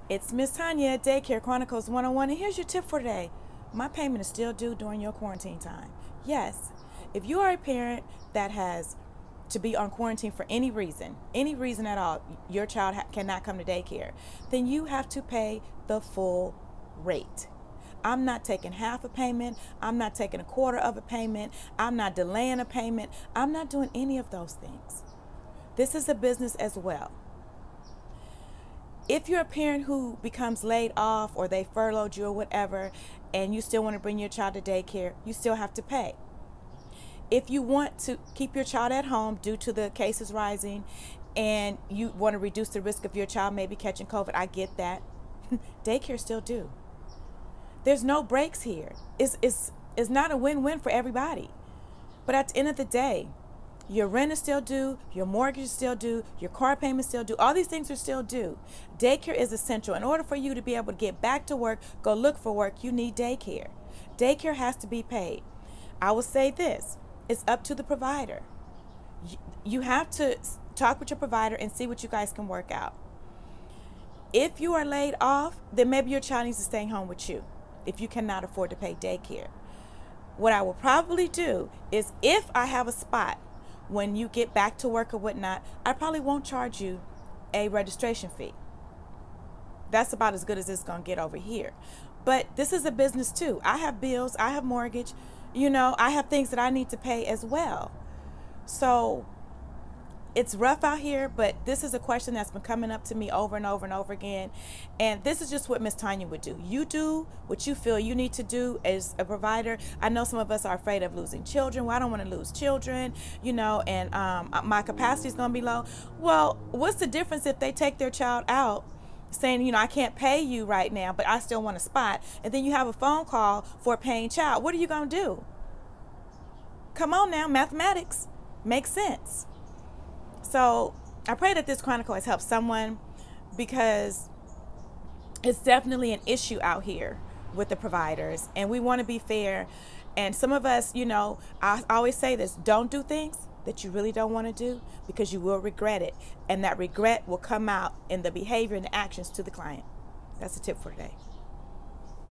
It's Miss Tanya at Daycare, Chronicles 101, and here's your tip for today. My payment is still due during your quarantine time. Yes, if you are a parent that has to be on quarantine for any reason at all, your child cannot come to daycare, then you have to pay the full rate. I'm not taking half a payment. I'm not taking a quarter of a payment. I'm not delaying a payment. I'm not doing any of those things. This is a business as well. If you're a parent who becomes laid off or they furloughed you or whatever, and you still want to bring your child to daycare, you still have to pay. If you want to keep your child at home due to the cases rising and you want to reduce the risk of your child maybe catching COVID, I get that. Daycare still due. There's no breaks here. It's not a win-win for everybody. But at the end of the day, your rent is still due, your mortgage is still due, your car payment is still due. All these things are still due. Daycare is essential. In order for you to be able to get back to work, go look for work, you need daycare. Daycare has to be paid. I will say this, it's up to the provider. You have to talk with your provider and see what you guys can work out. If you are laid off, then maybe your child needs to stay home with you if you cannot afford to pay daycare. What I will probably do is, if I have a spot when you get back to work or whatnot, I probably won't charge you a registration fee. That's about as good as it's going to get over here. But this is a business too. I have bills, I have mortgage, I have things that I need to pay as well. So it's rough out here, but this is a question that's been coming up to me over and over and over again. And this is just what Miss Tanya would do. You do what you feel you need to do as a provider. I know some of us are afraid of losing children. Well, I don't want to lose children, and my capacity is going to be low. Well, what's the difference if they take their child out saying, I can't pay you right now, but I still want a spot, and then you have a phone call for a paying child? What are you going to do? Come on now, mathematics makes sense. So I pray that this chronicle has helped someone, because it's definitely an issue out here with the providers, and we want to be fair. And some of us, I always say this, don't do things that you really don't want to do, because you will regret it. And that regret will come out in the behavior and the actions to the client. That's a tip for today.